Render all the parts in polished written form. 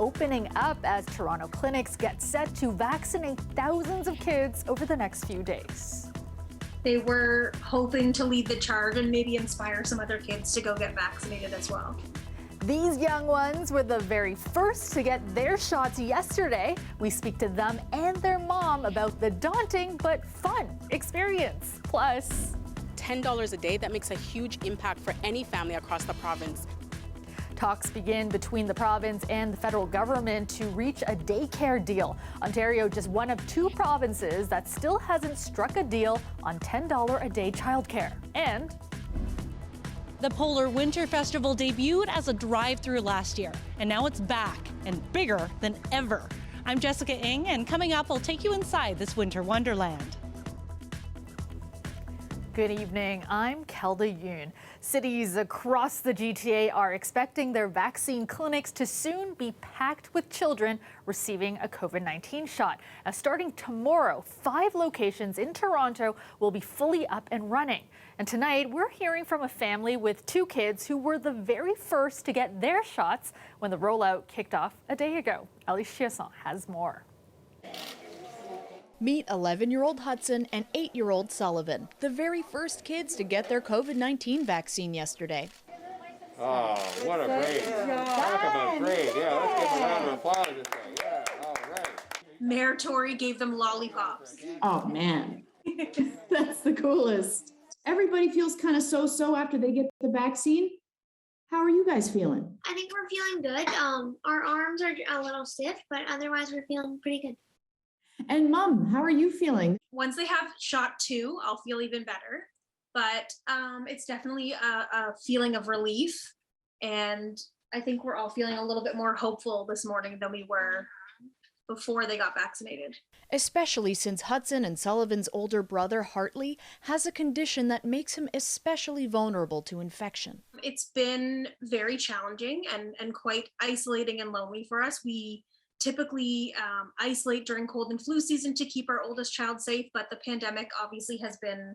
opening up as Toronto clinics get set to vaccinate thousands of kids over the next few days. They were hoping to lead the charge and maybe inspire some other kids to go get vaccinated as well. These young ones were the very first to get their shots yesterday. We speak to them and their mom about the daunting but fun experience. Plus, $10 a day, that makes a huge impact for any family across the province. Talks begin between the province and the federal government to reach a daycare deal. Ontario just one of 2 provinces that still hasn't struck a deal on $10 a day childcare. And the Polar Winter Festival debuted as a drive-through last year, and now it's back and bigger than ever. I'm Jessica Ng, and coming up, I'll take you inside this winter wonderland. good evening. I'm Kelda Yoon. Cities across the GTA are expecting their vaccine clinics to soon be packed with children receiving a COVID-19 shot. Now, starting tomorrow, 5 locations in Toronto will be fully up and running. And tonight, we're hearing from a family with 2 kids who were the very first to get their shots when the rollout kicked off a day ago. Ellie Chiasson has more. Meet 11-year-old Hudson and 8-year-old Sullivan, the very first kids to get their COVID-19 vaccine yesterday. Oh, what a grade. Talk about grade. Yeah, let's give a round of applause this way. Yeah, all right. Mayor Tory gave them lollipops. Oh, man. That's the coolest. Everybody feels kind of so-so after they get the vaccine. How are you guys feeling? I think we're feeling good. Our arms are a little stiff, but otherwise we're feeling pretty good. And Mom, how are you feeling? Once they have shot 2, I'll feel even better. But it's definitely a feeling of relief. And I think we're all feeling a little bit more hopeful this morning than we were before they got vaccinated. Especially since Hudson and Sullivan's older brother, Hartley, has a condition that makes him especially vulnerable to infection. It's been very challenging and quite isolating and lonely for us. We typically isolate during cold and flu season to keep our oldest child safe, but the pandemic obviously has been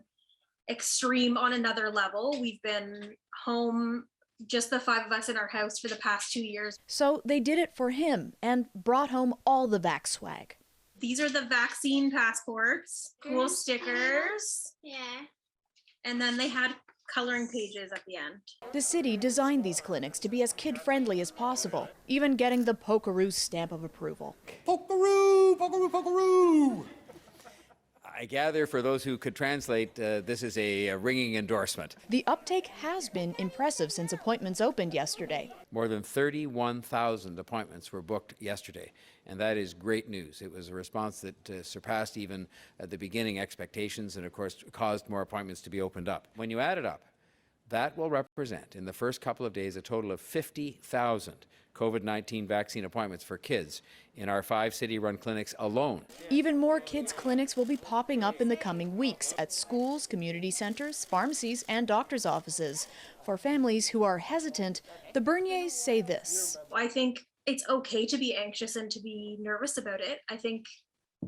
extreme on another level. We've been home, just the 5 of us in our house for the past 2 years. So they did it for him and brought home all the vax swag. These are the vaccine passports, cool stickers. Yeah. And then they had coloring pages at the end. The city designed these clinics to be as kid-friendly as possible, even getting the Pokeroo stamp of approval. Pokeroo, pokeroo, pokeroo. I gather for those who could translate, this is a ringing endorsement. The uptake has been impressive since appointments opened yesterday. More than 31,000 appointments were booked yesterday, and that is great news. It was a response that surpassed even at the beginning expectations and, of course, caused more appointments to be opened up. When you add it up, that will represent, in the first couple of days, a total of 50,000 COVID-19 vaccine appointments for kids in our 5 city-run clinics alone. Even more kids' clinics will be popping up in the coming weeks at schools, community centers, pharmacies, and doctors' offices. For families who are hesitant, the Berniers say this. I think it's okay to be anxious and to be nervous about it. I think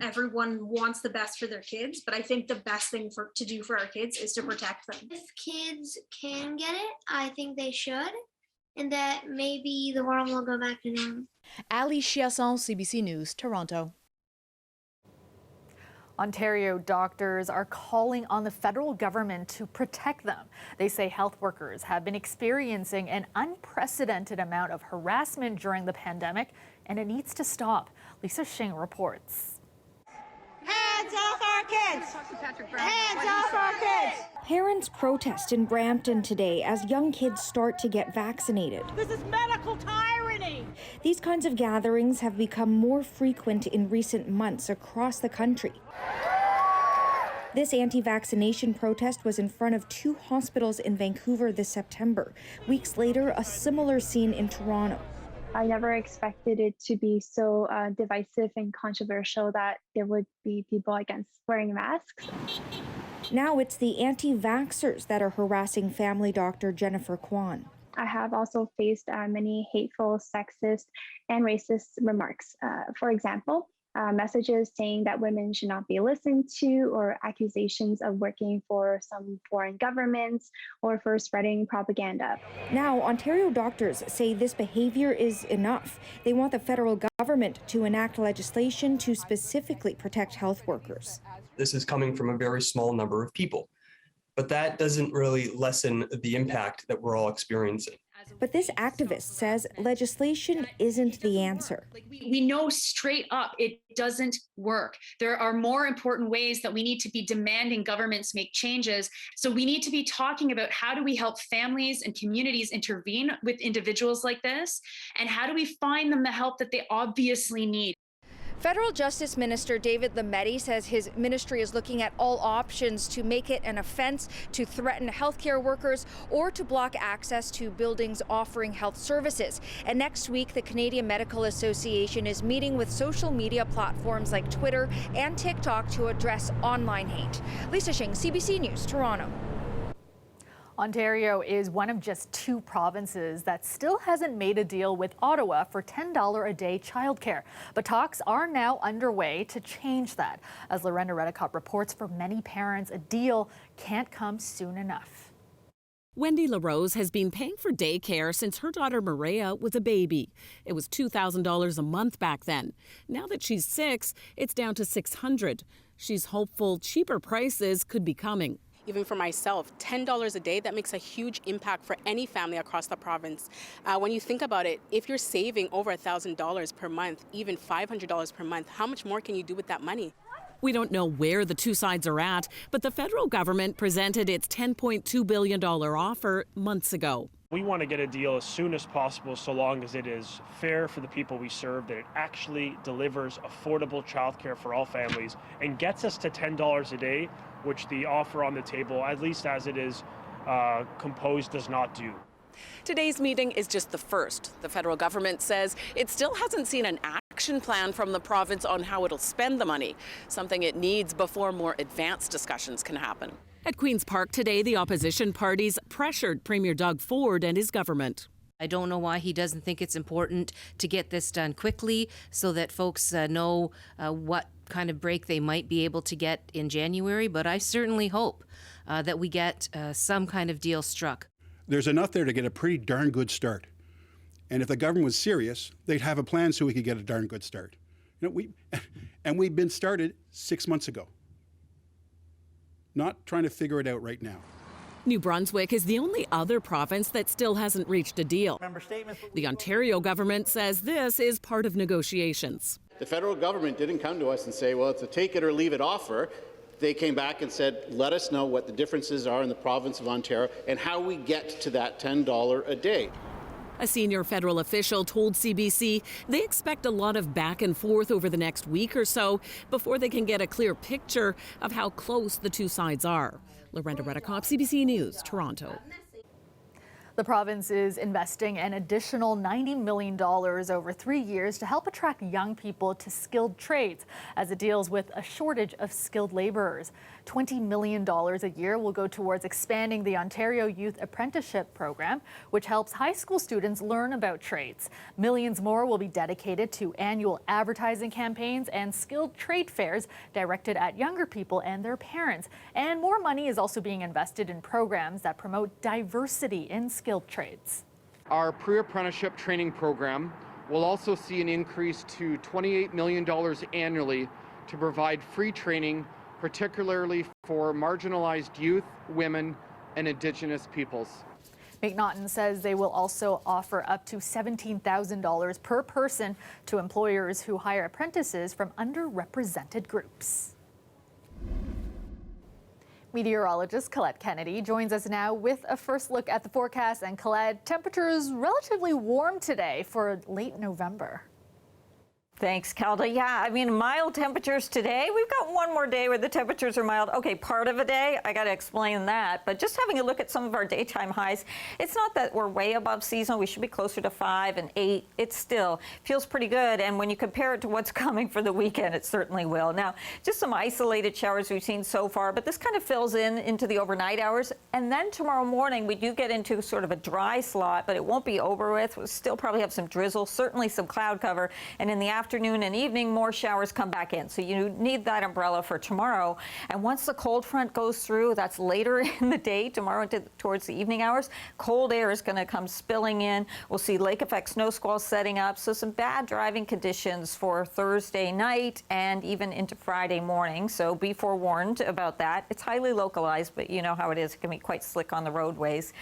everyone wants the best for their kids, but I think the best thing to do for our kids is to protect them. If kids can get it, I think they should, and that maybe the world will go back to normal. Ali Chiasson, CBC News, Toronto. Ontario doctors are calling on the federal government to protect them. They say health workers have been experiencing an unprecedented amount of harassment during the pandemic, and it needs to stop. Lisa Shing reports. Hands off our kids! Hands off our kids! Parents protest in Brampton today as young kids start to get vaccinated. This is medical tyranny! These kinds of gatherings have become more frequent in recent months across the country. This anti-vaccination protest was in front of 2 hospitals in Vancouver this September. Weeks later, a similar scene in Toronto. I never expected it to be so divisive and controversial that there would be people against wearing masks. Now it's the anti-vaxxers that are harassing family doctor Jennifer Kwan. I have also faced many hateful, sexist, and racist remarks. For example, messages saying that women should not be listened to, or accusations of working for some foreign governments or for spreading propaganda. Now, Ontario doctors say this behavior is enough. They want the federal government to enact legislation to specifically protect health workers. This is coming from a very small number of people, but that doesn't really lessen the impact that we're all experiencing. But this activist says legislation isn't the answer. We know straight up it doesn't work. There are more important ways that we need to be demanding governments make changes. So we need to be talking about how do we help families and communities intervene with individuals like this, and how do we find them the help that they obviously need. Federal Justice Minister David Lametti says his ministry is looking at all options to make it an offense to threaten healthcare workers or to block access to buildings offering health services. And next week, the Canadian Medical Association is meeting with social media platforms like Twitter and TikTok to address online hate. Lisa Shing, CBC News, Toronto. Ontario is one of just 2 provinces that still hasn't made a deal with Ottawa for $10 a day childcare. But talks are now underway to change that. As Lorenda Redicott reports, for many parents, a deal can't come soon enough. Wendy LaRose has been paying for daycare since her daughter Maria was a baby. It was $2,000 a month back then. Now that she's 6, it's down to $600. She's hopeful cheaper prices could be coming. Even for myself, $10 a day, that makes a huge impact for any family across the province. When you think about it, if you're saving over $1,000 per month, even $500 per month, how much more can you do with that money? We don't know where the two sides are at, but the federal government presented its $10.2 billion offer months ago. We want to get a deal as soon as possible, so long as it is fair for the people we serve, that it actually delivers affordable childcare for all families and gets us to $10 a day, which the offer on the table, at least as it is composed, does not do. Today's meeting is just the first. The federal government says it still hasn't seen an action plan from the province on how it'll spend the money, something it needs before more advanced discussions can happen. At Queen's Park today, the opposition parties pressured Premier Doug Ford and his government. I don't know why he doesn't think it's important to get this done quickly so that folks know what kind of break they might be able to get in January, but I certainly hope that we get some kind of deal struck. There's enough there to get a pretty darn good start. And if the government was serious, they'd have a plan so we could get a darn good start. You know, we've been started 6 months ago. Not trying to figure it out right now. New Brunswick is the only other province that still hasn't reached a deal. The Ontario government says this is part of negotiations. The federal government didn't come to us and say, well, it's a take it or leave it offer. They came back and said, let us know what the differences are in the province of Ontario and how we get to that $10 a day. A senior federal official told CBC they expect a lot of back and forth over the next week or so before they can get a clear picture of how close the two sides are. Lorenda Redicott, CBC News, Toronto. The province is investing an additional $90 million over 3 years to help attract young people to skilled trades as it deals with a shortage of skilled laborers. $20 million a year will go towards expanding the Ontario Youth Apprenticeship Program, which helps high school students learn about trades. Millions more will be dedicated to annual advertising campaigns and skilled trade fairs directed at younger people and their parents. And more money is also being invested in programs that promote diversity in skilled trades. Our pre-apprenticeship training program will also see an increase to $28 million annually to provide free training, particularly for marginalized youth, women, and Indigenous peoples. McNaughton says they will also offer up to $17,000 per person to employers who hire apprentices from underrepresented groups. Meteorologist Colette Kennedy joins us now with a first look at the forecast. And Colette, temperatures relatively warm today for late November. Thanks, Kelda. Yeah, I mean, mild temperatures today. We've got one more day where the temperatures are mild. Okay, part of a day, I got to explain that. But just having a look at some of our daytime highs, it's not that we're way above seasonal. We should be closer to 5 and 8. It still feels pretty good. And when you compare it to what's coming for the weekend, it certainly will. Now, just some isolated showers we've seen so far, but this kind of fills into the overnight hours. And then tomorrow morning, we do get into sort of a dry slot, but it won't be over with. We'll still probably have some drizzle, certainly some cloud cover. And in the afternoon, afternoon and evening, more showers come back in. So you need that umbrella for tomorrow. And once the cold front goes through, that's later in the day, tomorrow towards the evening hours, cold air is going to come spilling in. We'll see lake effect snow squalls setting up. So some bad driving conditions for Thursday night and even into Friday morning. So be forewarned about that. It's highly localized, but you know how it is. It can be quite slick on the roadways.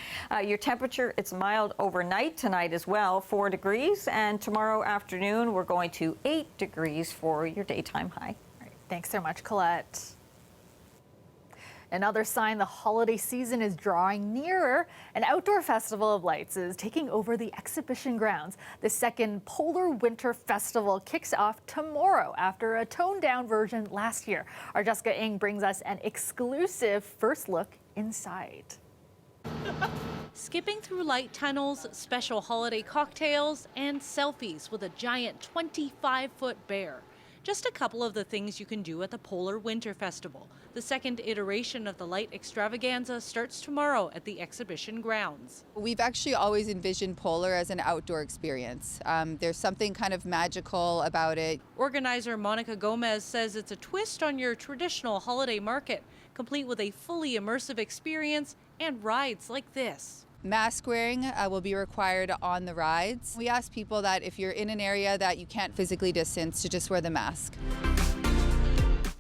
Your temperature, it's mild overnight tonight as well, 4 degrees. And tomorrow afternoon, we're going to 8 degrees for your daytime high. All right, thanks so much, Colette. Another sign the holiday season is drawing nearer. An outdoor festival of lights is taking over the exhibition grounds. The second Polar Winter Festival kicks off tomorrow after a toned-down version last year. Our Jessica Ng brings us an exclusive first look inside. Skipping through light tunnels, special holiday cocktails, and selfies with a giant 25-foot bear. Just a couple of the things you can do at the Polar Winter Festival. The second iteration of the light extravaganza starts tomorrow at the exhibition grounds. We've actually always envisioned Polar as an outdoor experience. There's something kind of magical about it. Organizer Monica Gomez says it's a twist on your traditional holiday market, complete with a fully immersive experience and rides like this. Mask wearing will be required on the rides. We ask people that if you're in an area that you can't physically distance, to just wear the mask.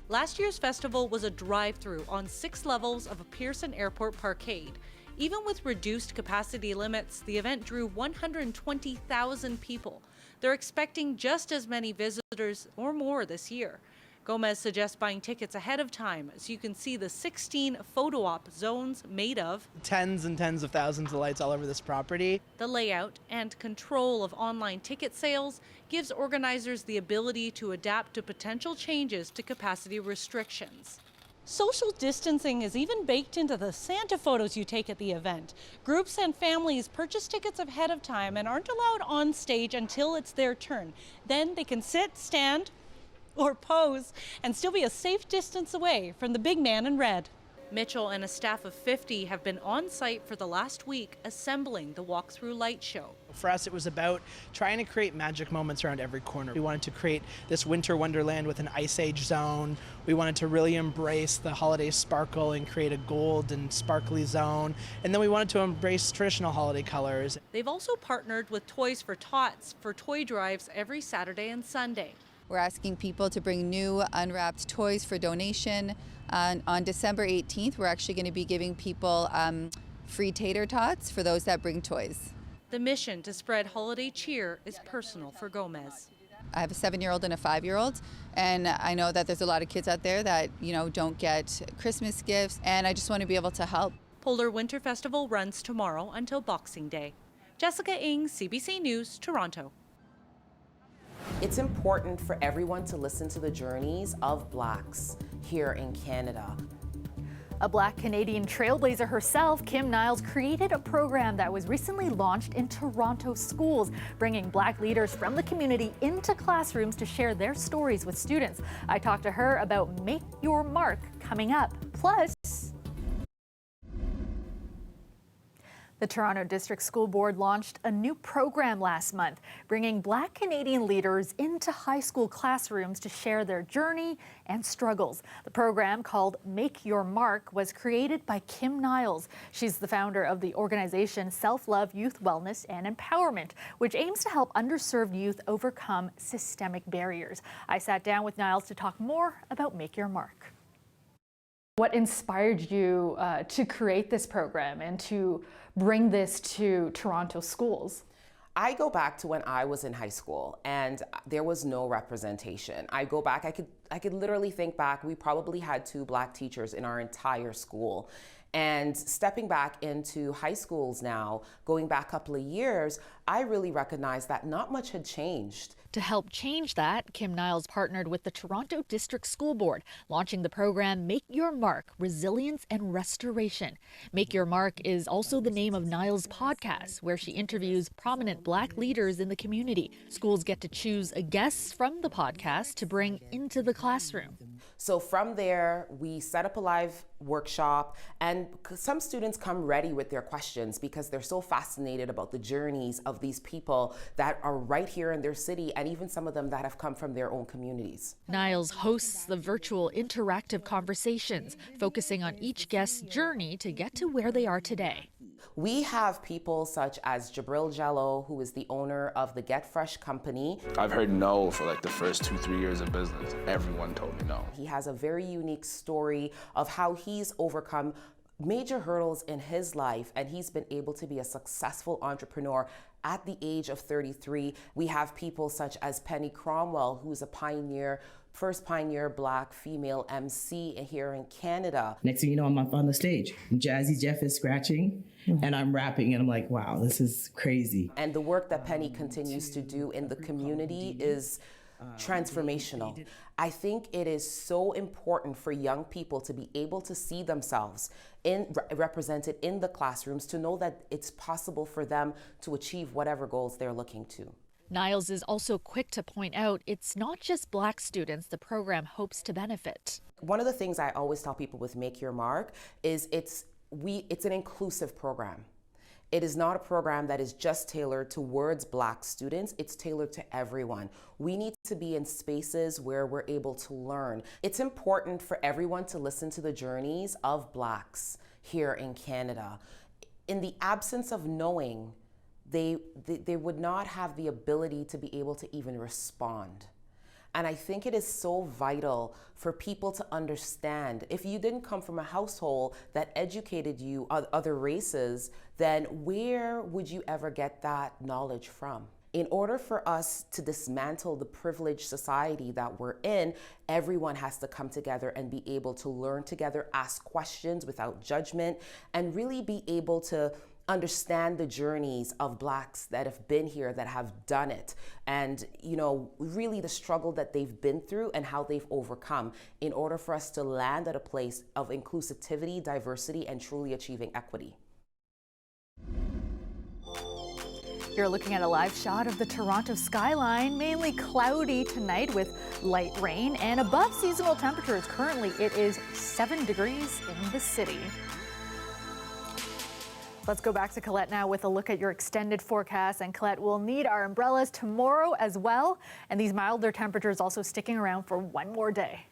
Last year's festival was a drive-through on 6 levels of a Pearson Airport parkade. Even with reduced capacity limits, the event drew 120,000 people. They're expecting just as many visitors or more this year. Gomez suggests buying tickets ahead of time so you can see the 16 photo op zones made of tens and tens of thousands of lights all over this property. The layout and control of online ticket sales gives organizers the ability to adapt to potential changes to capacity restrictions. Social distancing is even baked into the Santa photos you take at the event. Groups and families purchase tickets ahead of time and aren't allowed on stage until it's their turn. Then they can sit, stand, or pose and still be a safe distance away from the big man in red. Mitchell and a staff of 50 have been on site for the last week assembling the walkthrough light show. For us, it was about trying to create magic moments around every corner. We wanted to create this winter wonderland with an ice age zone. We wanted to really embrace the holiday sparkle and create a gold and sparkly zone. And then we wanted to embrace traditional holiday colors. They've also partnered with Toys for Tots for toy drives every Saturday and Sunday. We're asking people to bring new unwrapped toys for donation. On December 18th, we're actually going to be giving people free tater tots for those that bring toys. The mission to spread holiday cheer is personal for Gomez. I have a 7-year-old and a 5-year-old, and I know that there's a lot of kids out there that, don't get Christmas gifts, and I just want to be able to help. Polar Winter Festival runs tomorrow until Boxing Day. Jessica Ng, CBC News, Toronto. It's important for everyone to listen to the journeys of Blacks here in Canada. A Black Canadian trailblazer herself, Kim Niles, created a program that was recently launched in Toronto schools, bringing Black leaders from the community into classrooms to share their stories with students. I talked to her about Make Your Mark coming up. Plus, the Toronto District School Board launched a new program last month, bringing Black Canadian leaders into high school classrooms to share their journey and struggles. The program, called Make Your Mark, was created by Kim Niles. She's the founder of the organization Self-Love Youth Wellness and Empowerment, which aims to help underserved youth overcome systemic barriers. I sat down with Niles to talk more about Make Your Mark. What inspired you to create this program and to bring this to Toronto schools? I go back to when I was in high school and there was no representation. I go back, I could literally think back, we probably had 2 Black teachers in our entire school. And stepping back into high schools now, going back a couple of years, I really recognized that not much had changed. To help change that, Kim Niles partnered with the Toronto District School Board, launching the program Make Your Mark, Resilience and Restoration. Make Your Mark is also the name of Niles' podcast, where she interviews prominent Black leaders in the community. Schools get to choose a guest from the podcast to bring into the classroom. So from there, we set up a live workshop, and some students come ready with their questions because they're so fascinated about the journeys of these people that are right here in their city, and even some of them that have come from their own communities. Niles hosts the virtual interactive conversations, focusing on each guest's journey to get to where they are today. We have people such as Jabril Jello, who is the owner of the Get Fresh company. I've heard no for like the first 2-3 years of business. Everyone told me no. He has a very unique story of how he's overcome major hurdles in his life, and he's been able to be a successful entrepreneur at the age of 33. We have people such as Penny Cromwell, who's a pioneer, first pioneer Black female MC here in Canada. Next thing you know, I'm up on the stage. Jazzy Jeff is scratching and I'm rapping, and I'm like, wow, this is crazy. And the work that Penny continues to do in the community is transformational. I think it is so important for young people to be able to see themselves represented in the classrooms, to know that it's possible for them to achieve whatever goals they're looking to. Niles is also quick to point out it's not just Black students the program hopes to benefit. One of the things I always tell people with Make Your Mark is it's an inclusive program. It is not a program that is just tailored towards Black students. It's tailored to everyone. We need to be in spaces where we're able to learn. It's important for everyone to listen to the journeys of Blacks here in Canada. In the absence of knowing, they would not have the ability to be able to even respond. And I think it is so vital for people to understand, if you didn't come from a household that educated you on other races, then where would you ever get that knowledge from? In order for us to dismantle the privileged society that we're in, everyone has to come together and be able to learn together, ask questions without judgment, and really be able to understand the journeys of Blacks that have been here, that have done it, and really the struggle that they've been through and how they've overcome, in order for us to land at a place of inclusivity, diversity, and truly achieving equity. You're looking at a live shot of the Toronto skyline, mainly cloudy tonight with light rain and above seasonal temperatures. Currently, it is 7 degrees in the city. Let's go back to Colette now with a look at your extended forecast. And Colette, we'll need our umbrellas tomorrow as well. And these milder temperatures also sticking around for one more day.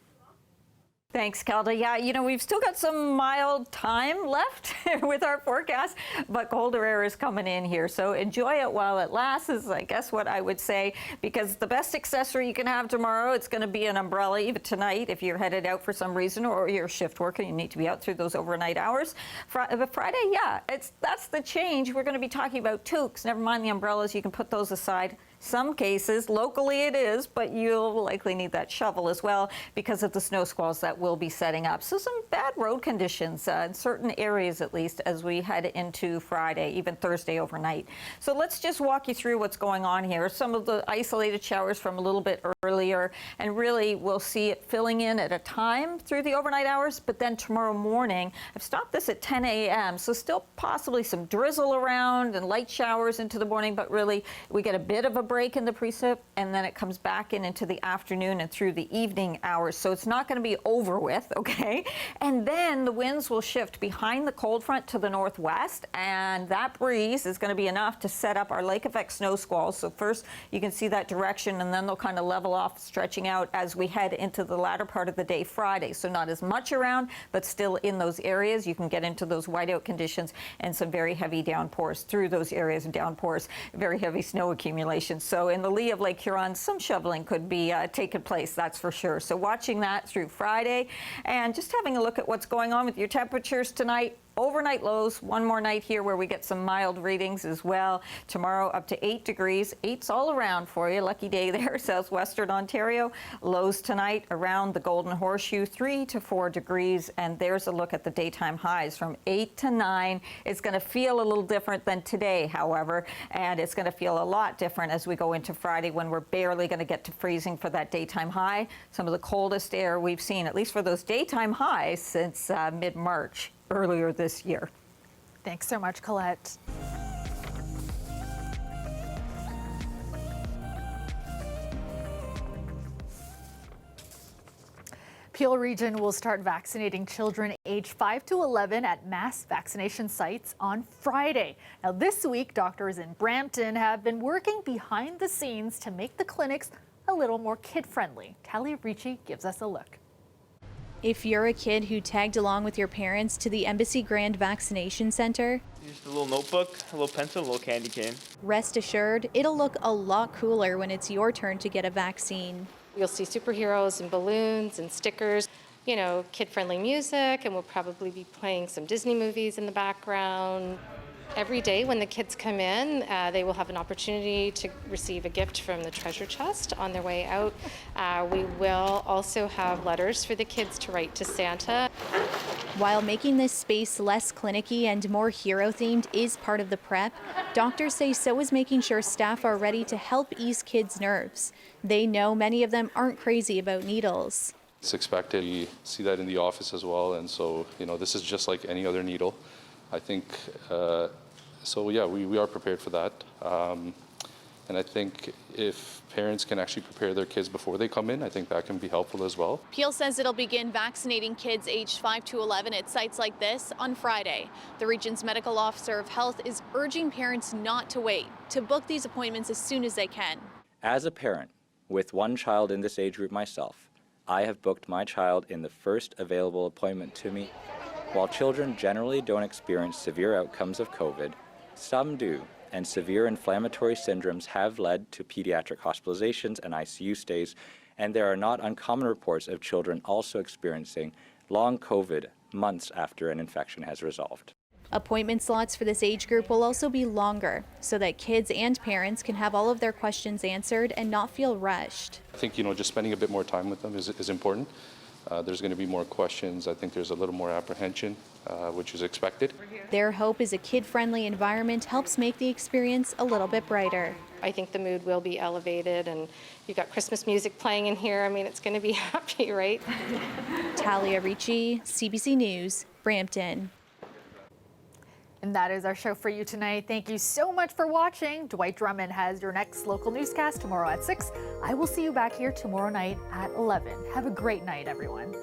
Thanks, Kelda. Yeah, we've still got some mild time left with our forecast, but colder air is coming in here. So enjoy it while it lasts is, I guess, what I would say, because the best accessory you can have tomorrow, it's going to be an umbrella, even tonight, if you're headed out for some reason, or you're a shift worker, you need to be out through those overnight hours. But Friday, yeah, that's the change. We're going to be talking about toques. Never mind the umbrellas, you can put those aside. Some cases, locally it is, but you'll likely need that shovel as well because of the snow squalls that will be setting up. So some bad road conditions in certain areas, at least, as we head into Friday, even Thursday overnight. So let's just walk you through what's going on here. Some of the isolated showers from a little bit earlier, and really we'll see it filling in at a time through the overnight hours, but then tomorrow morning, I've stopped this at 10 a.m., so still possibly some drizzle around and light showers into the morning, but really we get a bit of a break in the precip, and then it comes back into the afternoon and through the evening hours. So it's not going to be over with, okay? And then the winds will shift behind the cold front to the northwest, and that breeze is going to be enough to set up our lake effect snow squalls. So first you can see that direction, and then they'll kind of level off, stretching out as we head into the latter part of the day Friday. So not as much around, but still in those areas. You can get into those whiteout conditions and some very heavy downpours through those areas of downpours, very heavy snow accumulation. So in the lee of Lake Huron, some shoveling could be taking place, that's for sure. So watching that through Friday, and just having a look at what's going on with your temperatures tonight. Overnight lows, one more night here where we get some mild readings as well. Tomorrow up to 8 degrees. 8's all around for you. Lucky day there, southwestern Ontario. Lows tonight around the Golden Horseshoe, 3 to 4 degrees. And there's a look at the daytime highs from 8 to 9. It's going to feel a little different than today, however, and it's going to feel a lot different as we go into Friday when we're barely going to get to freezing for that daytime high. Some of the coldest air we've seen, at least for those daytime highs, since mid-March. Earlier this year. Thanks so much, Colette. Peel Region will start vaccinating children aged 5 to 11 at mass vaccination sites on Friday. Now this week, doctors in Brampton have been working behind the scenes to make the clinics a little more kid-friendly. Talia Ricci gives us a look. If you're a kid who tagged along with your parents to the Embassy Grand Vaccination Center, just a little notebook, a little pencil, a little candy cane. Rest assured, it'll look a lot cooler when it's your turn to get a vaccine. You'll see superheroes and balloons and stickers, you know, kid-friendly music, and we'll probably be playing some Disney movies in the background. Every day when the kids come in, they will have an opportunity to receive a gift from the treasure chest on their way out. We will also have letters for the kids to write to Santa. While making this space less clinicky and more hero-themed is part of the prep, doctors say so is making sure staff are ready to help ease kids' nerves. They know many of them aren't crazy about needles. It's expected. You see that in the office as well, and so, you know, this is just like any other needle. I think, so yeah, we are prepared for that. And I think if parents can actually prepare their kids before they come in, I think that can be helpful as well. Peel says it'll begin vaccinating kids aged 5 to 11 at sites like this on Friday. The region's medical officer of health is urging parents not to wait, to book these appointments as soon as they can. As a parent with one child in this age group myself, I have booked my child in the first available appointment to me. While children generally don't experience severe outcomes of COVID, some do, and severe inflammatory syndromes have led to pediatric hospitalizations and ICU stays, and there are not uncommon reports of children also experiencing long COVID months after an infection has resolved. Appointment slots for this age group will also be longer, so that kids and parents can have all of their questions answered and not feel rushed. I think, you know, just spending a bit more time with them is important. There's going to be more questions. I think there's a little more apprehension, which is expected. Their hope is a kid-friendly environment helps make the experience a little bit brighter. I think the mood will be elevated, and you've got Christmas music playing in here. I mean, it's going to be happy, right? Talia Ricci, CBC News, Brampton. And that is our show for you tonight. Thank you so much for watching. Dwight Drummond has your next local newscast tomorrow at 6. I will see you back here tomorrow night at 11. Have a great night, everyone.